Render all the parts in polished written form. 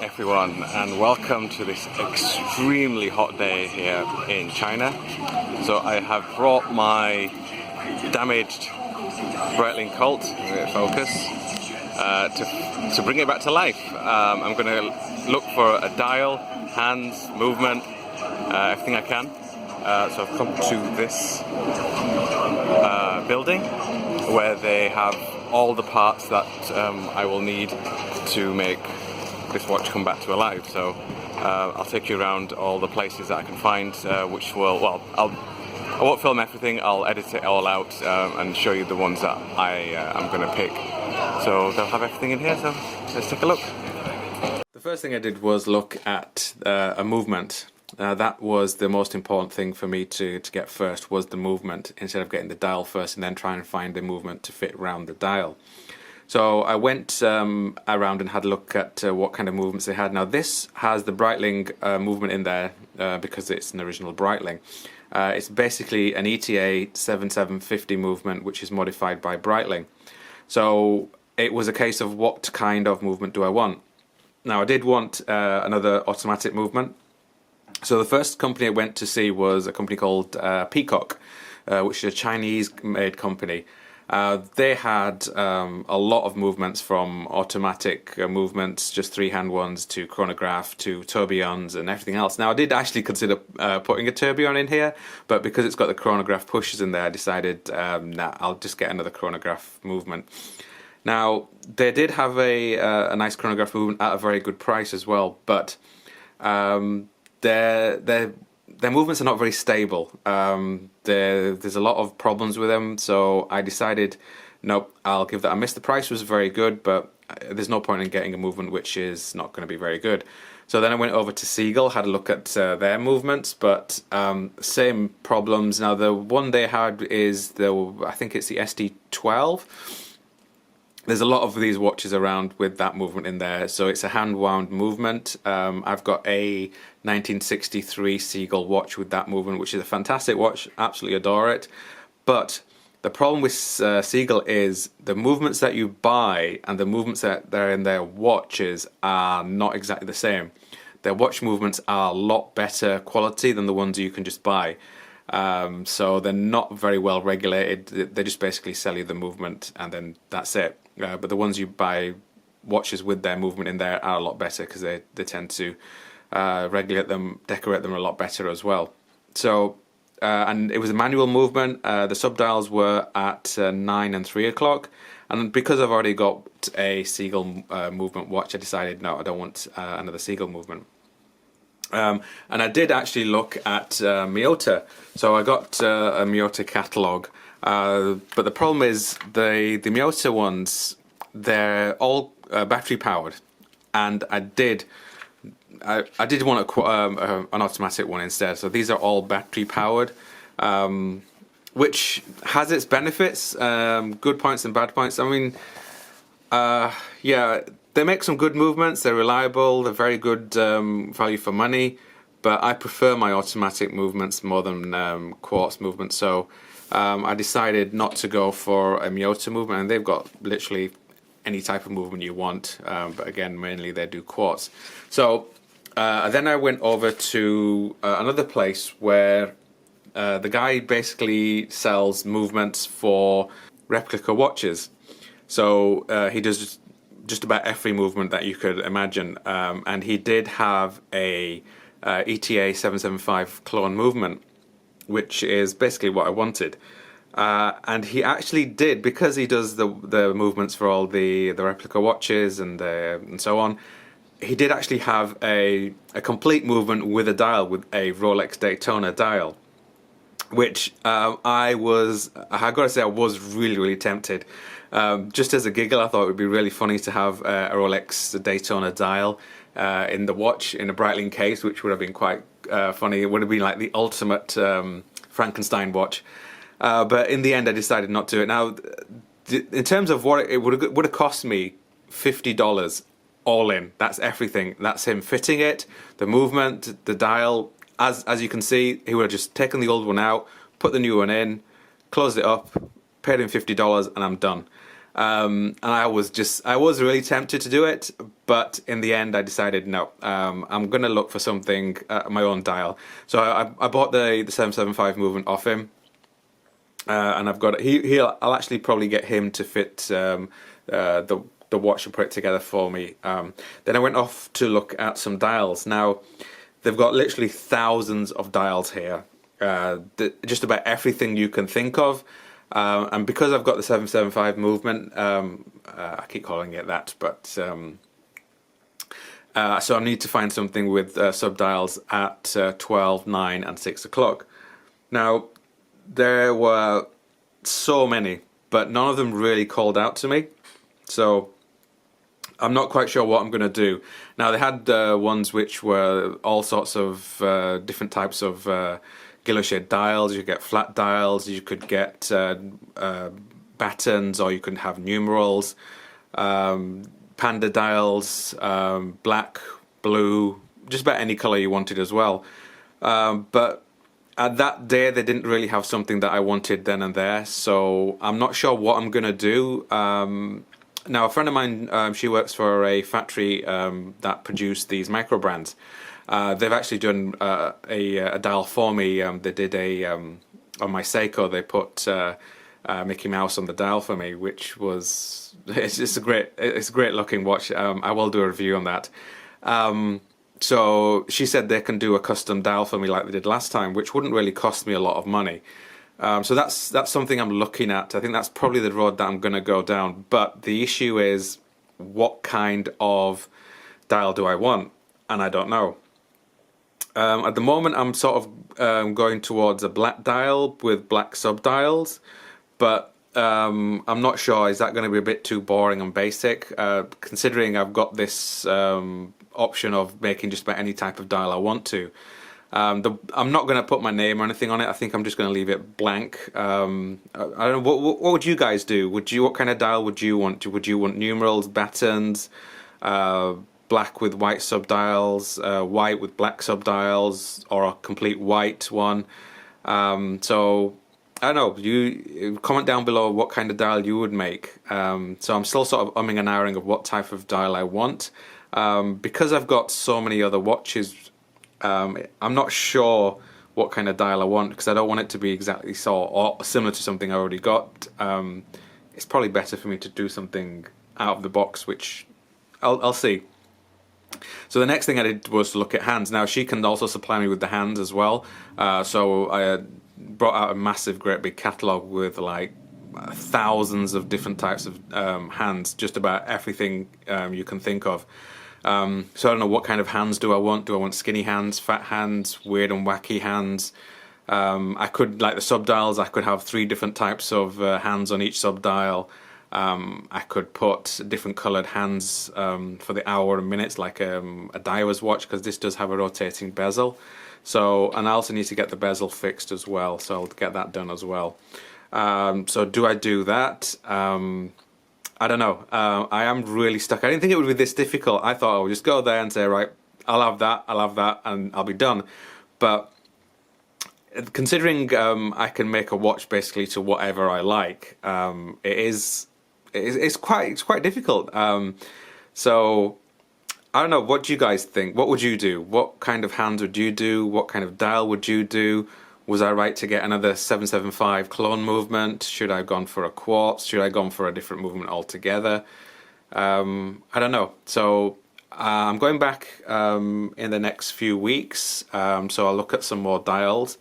everyone, and welcome to this extremely hot day here in China. So I have brought my damaged Breitling Colt, focus, to bring it back to life. I'm going to look for a dial, hands, movement, everything I can. So I've come to this building where they have all the parts that I will need to make this watch come back to alive. So I'll take you around all the places that I can find, which will, well, I won't film everything, I'll edit it all out and show you the ones that I'm going to pick. So they'll have everything in here, so let's take a look. The first thing I did was look at a movement. That was the most important thing for me to get first, was the movement, instead of getting the dial first and then trying to find the movement to fit around the dial. So I went around and had a look at what kind of movements they had. Now this has the Breitling movement in there because it's an original Breitling. It's basically an ETA 7750 movement which is modified by Breitling. So it was a case of what kind of movement do I want. Now I did want another automatic movement. So the first company I went to see was a company called Peacock, which is a Chinese-made company. They had a lot of movements, from automatic movements, just three-hand ones, to chronograph, to tourbillons and everything else. Now I did actually consider putting a tourbillon in here, but because it's got the chronograph pushes in there, I decided nah, I'll just get another chronograph movement. Now they did have a nice chronograph movement at a very good price as well, but their movements are not very stable. There's a lot of problems with them, so I decided, nope, I'll give that a miss. The price was very good, but there's no point in getting a movement which is not going to be very good. So then I went over to Seagull, had a look at their movements, but same problems. Now the one they had is I think it's the SD12. There's a lot of these watches around with that movement in there, so it's a hand-wound movement. I've got a 1963 Seagull watch with that movement, which is a fantastic watch, absolutely adore it. But the problem with Seagull is the movements that you buy and the movements that are in their watches are not exactly the same. Their watch movements are a lot better quality than the ones you can just buy. So they're not very well regulated. They just basically sell you the movement and then that's it. But the ones you buy watches with their movement in there are a lot better, because they tend to regulate them, decorate them a lot better as well. So and it was a manual movement. The subdials were at 9 and 3 o'clock, and because I've already got a Seagull movement watch, I decided no, I don't want another Seagull movement. And I did actually look at Miyota, so I got a Miyota catalogue, but the problem is the Miyota ones, they're all battery powered, and I did want an automatic one instead. So these are all battery powered, which has its benefits, good points and bad points. I mean, yeah, they make some good movements, they're reliable, they're very good value for money, but I prefer my automatic movements more than quartz movements. So I decided not to go for a Miyota movement, and they've got literally any type of movement you want, but again, mainly they do quartz. So then I went over to another place where the guy basically sells movements for replica watches. So he does just about every movement that you could imagine, and he did have a ETA 775 clone movement, which is basically what I wanted. And he actually did, because he does the movements for all the replica watches and so on. He did actually have a complete movement with a dial, with a Rolex Daytona dial, which I gotta say, I was really tempted. Just as a giggle, I thought it would be really funny to have a Rolex Daytona dial in the watch, in a Breitling case, which would have been quite funny. It would have been like the ultimate Frankenstein watch. But in the end, I decided not to do it. Now, in terms of what it would have cost me, $50 all in. That's everything. That's him fitting it, the movement, the dial. As you can see, he would have just taken the old one out, put the new one in, closed it up, paid him $50, and I'm done. And I was really tempted to do it, but in the end I decided no, I'm going to look for something, my own dial. So I bought the 775 movement off him, and I've got I'll actually probably get him to fit the watch and put it together for me. Then I went off to look at some dials. Now they've got literally thousands of dials here, just about everything you can think of. And because I've got the 775 movement, I keep calling it that, but so I need to find something with subdials at 12, 9 and 6 o'clock. Now, there were so many, but none of them really called out to me, so I'm not quite sure what I'm going to do. Now, they had ones which were all sorts of different types of Gillow shade dials. You could get flat dials, you could get battens, or you could have numerals, panda dials, black, blue, just about any color you wanted as well. But at that day they didn't really have something that I wanted then and there, so I'm not sure what I'm gonna do. Now, a friend of mine, she works for a factory that produced these micro brands. They've actually done a dial for me. They did on my Seiko. They put Mickey Mouse on the dial for me, which was it's a great looking watch. I will do a review on that. So she said they can do a custom dial for me like they did last time, which wouldn't really cost me a lot of money. So that's something I'm looking at. I think that's probably the road that I'm going to go down. But the issue is, what kind of dial do I want? And I don't know. At the moment, I'm sort of going towards a black dial with black subdials, but I'm not sure. Is that going to be a bit too boring and basic? Considering I've got this option of making just about any type of dial I want to. I'm not going to put my name or anything on it. I think I'm just going to leave it blank. I don't know. What would you guys do? What kind of dial would you want? Would you want numerals, battens, black with white subdials, white with black subdials, or a complete white one? So I don't know. You comment down below what kind of dial you would make. So I'm still sort of umming and ahhing of what type of dial I want. Because I've got so many other watches, I'm not sure what kind of dial I want, because I don't want it to be exactly or similar to something I already got. It's probably better for me to do something out of the box, which I'll see. So the next thing I did was to look at hands. Now, she can also supply me with the hands as well. So I brought out a massive, great big catalogue with like thousands of different types of hands, just about everything you can think of. So I don't know, what kind of hands do I want? Do I want skinny hands, fat hands, weird and wacky hands? I could, like the subdials, I could have 3 different types of hands on each subdial. I could put different coloured hands for the hour and minutes, like a Daiwa's watch, because this does have a rotating bezel. So, and I also need to get the bezel fixed as well, so I'll get that done as well. So do I do that? I don't know. I am really stuck. I didn't think it would be this difficult. I thought I would just go there and say, right, I'll have that, and I'll be done. But considering I can make a watch basically to whatever I like, it's quite difficult. So I don't know. What do you guys think? What would you do? What kind of hands would you do? What kind of dial would you do? Was I right to get another 775 clone movement? Should I have gone for a quartz? Should I have gone for a different movement altogether? I don't know. So I'm going back in the next few weeks, so I'll look at some more dials.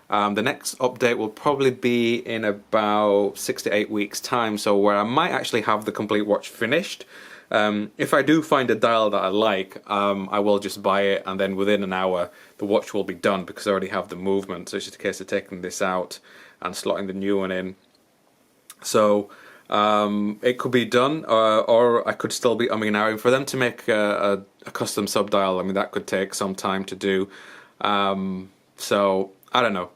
The next update will probably be in about 6 to 8 weeks time, so where I might actually have the complete watch finished. If I do find a dial that I like, I will just buy it, and then within an hour the watch will be done, because I already have the movement. So it's just a case of taking this out and slotting the new one in. So it could be done, or I could still be umming and ahhing. For them to make a custom subdial, I mean, that could take some time to do. So I don't know.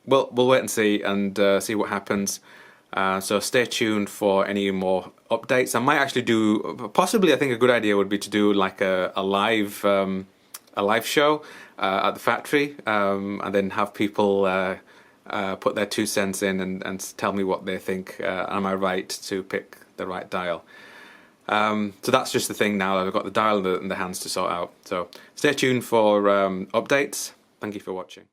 We'll wait and see, and see what happens. So stay tuned for any more updates. I might actually do, possibly, I think a good idea would be to do like a live show at the factory, and then have people put their 2 cents in and tell me what they think. Am I right to pick the right dial? So that's just the thing now. I've got the dial and the hands to sort out. So stay tuned for updates. Thank you for watching.